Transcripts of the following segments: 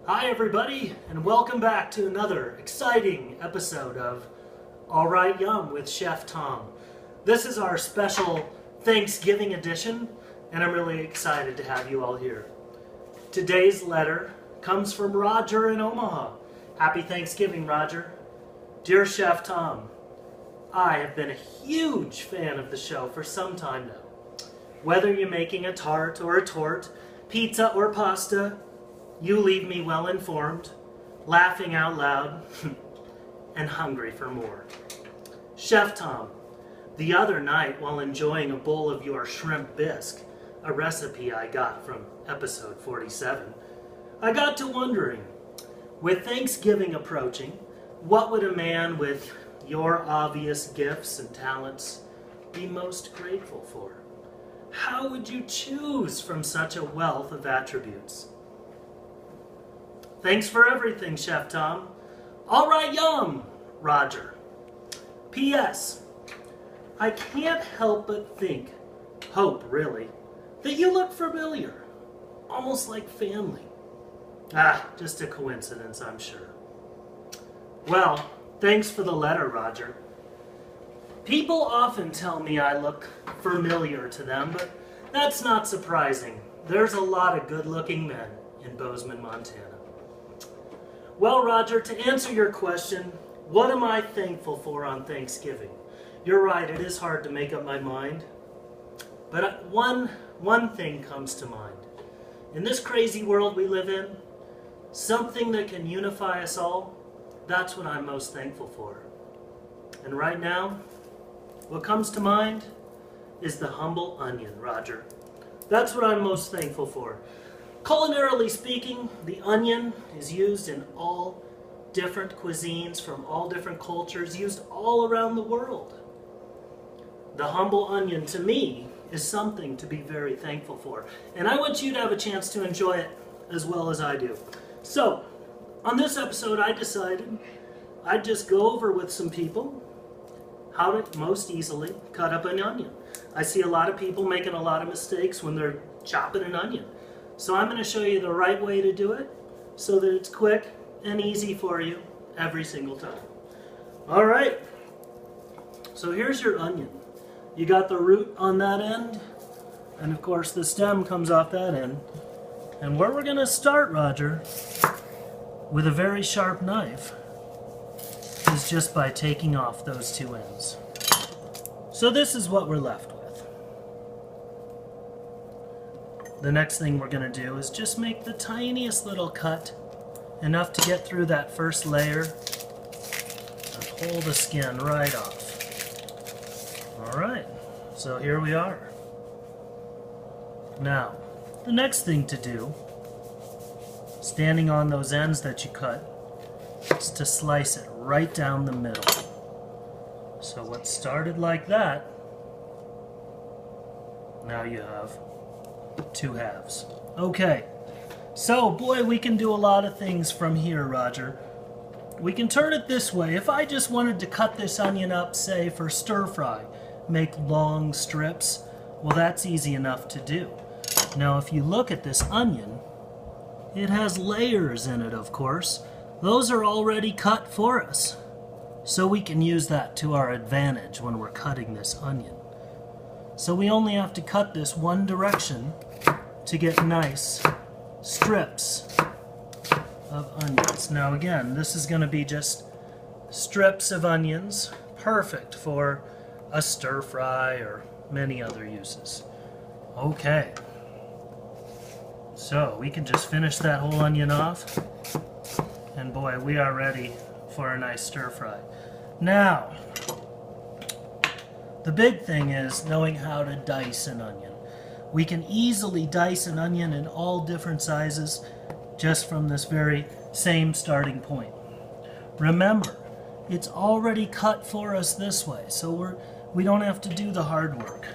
Hi everybody, and welcome back to another exciting episode of All Right Yum with Chef Tom. This is our special Thanksgiving edition, and I'm really excited to have you all here. Today's letter comes from Roger in Omaha. Happy Thanksgiving, Roger. Dear Chef Tom, I have been a huge fan of the show for some time now. Whether you're making a tart or a torte, pizza or pasta, you leave me well informed, laughing out loud, and hungry for more. Chef Tom, the other night while enjoying a bowl of your shrimp bisque, a recipe I got from episode 47, I got to wondering, with Thanksgiving approaching, what would a man with your obvious gifts and talents be most grateful for? How would you choose from such a wealth of attributes? Thanks for everything, Chef Tom. All right, yum, Roger. P.S. I can't help but hope really, that you look familiar, almost like family. Just a coincidence, I'm sure. Well, thanks for the letter, Roger. People often tell me I look familiar to them, but that's not surprising. There's a lot of good-looking men in Bozeman, Montana. Well, Roger, to answer your question, what am I thankful for on Thanksgiving? You're right, it is hard to make up my mind. But one thing comes to mind. In this crazy world we live in, something that can unify us all, that's what I'm most thankful for. And right now, what comes to mind is the humble onion, Roger. That's what I'm most thankful for. Culinarily speaking, the onion is used in all different cuisines from all different cultures, used all around the world. The humble onion, to me, is something to be very thankful for. And I want you to have a chance to enjoy it as well as I do. So, on this episode, I decided I'd just go over with some people how to most easily cut up an onion. I see a lot of people making a lot of mistakes when they're chopping an onion. So I'm going to show you the right way to do it so that it's quick and easy for you every single time. All right, so here's your onion. You got the root on that end, and of course the stem comes off that end. And where we're going to start, Roger, with a very sharp knife, is just by taking off those two ends. So this is what we're left with. The next thing we're going to do is just make the tiniest little cut, enough to get through that first layer and pull the skin right off. Alright, so here we are. Now, the next thing to do, standing on those ends that you cut, is to slice it right down the middle. So what started like that, now you have two halves. Okay, so boy, we can do a lot of things from here, Roger. We can turn it this way. If I just wanted to cut this onion up, say, for stir fry, make long strips, well, that's easy enough to do. Now, if you look at this onion, it has layers in it, of course. Those are already cut for us. So we can use that to our advantage when we're cutting this onion. So we only have to cut this one direction to get nice strips of onions. Now again, this is going to be just strips of onions, perfect for a stir fry or many other uses. Okay, so we can just finish that whole onion off, and boy, we are ready for a nice stir fry. Now, the big thing is knowing how to dice an onion. We can easily dice an onion in all different sizes just from this very same starting point. Remember, it's already cut for us this way, so we don't have to do the hard work.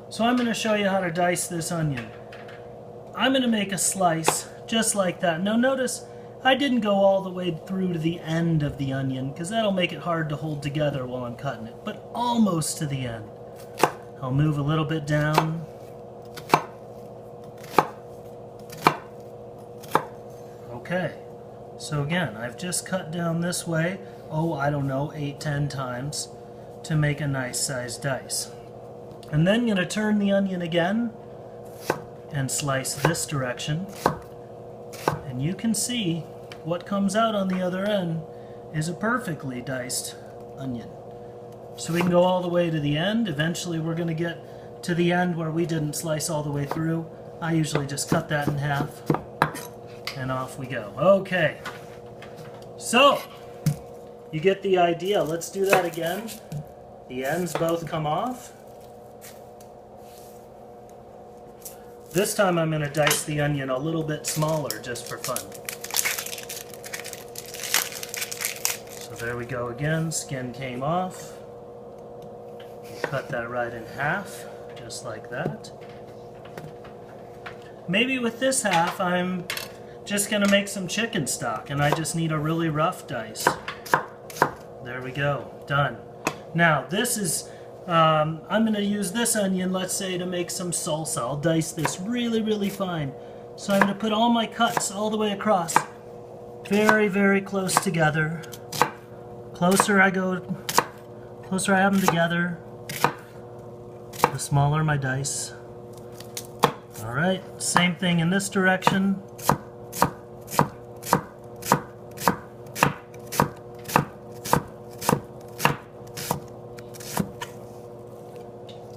So I'm going to show you how to dice this onion. I'm going to make a slice just like that. Now notice I didn't go all the way through to the end of the onion because that'll make it hard to hold together while I'm cutting it, but almost to the end. I'll move a little bit down. Okay, so again, I've just cut down this way, oh, I don't know, 8-10 times to make a nice sized dice. And then I'm going to turn the onion again and slice this direction. And you can see what comes out on the other end is a perfectly diced onion. So we can go all the way to the end. Eventually we're going to get to the end where we didn't slice all the way through. I usually just cut that in half and off we go. Okay, so you get the idea. Let's do that again. The ends both come off. This time I'm going to dice the onion a little bit smaller just for fun. So there we go again, skin came off. Cut that right in half, just like that. Maybe with this half I'm just going to make some chicken stock and I just need a really rough dice. There we go, done. Now this is I'm going to use this onion, let's say, to make some salsa. I'll dice this really, really fine. So I'm going to put all my cuts all the way across. Very, very close together. Closer I go, closer I have them together, the smaller my dice. Alright, same thing in this direction.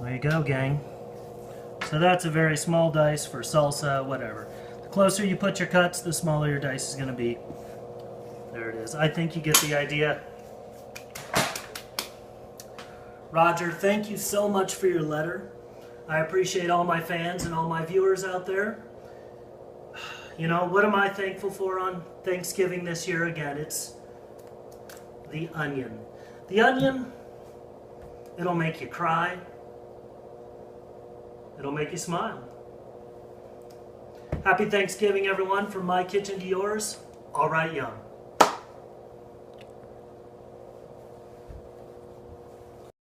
There you go, gang. So that's a very small dice for salsa, whatever. The closer you put your cuts, the smaller your dice is going to be. There it is. I think you get the idea. Roger, thank you so much for your letter. I appreciate all my fans and all my viewers out there. You know, what am I thankful for on Thanksgiving this year? Again, it's the onion. The onion, it'll make you cry. It'll make you smile. Happy Thanksgiving, everyone, from my kitchen to yours. All right, Yum.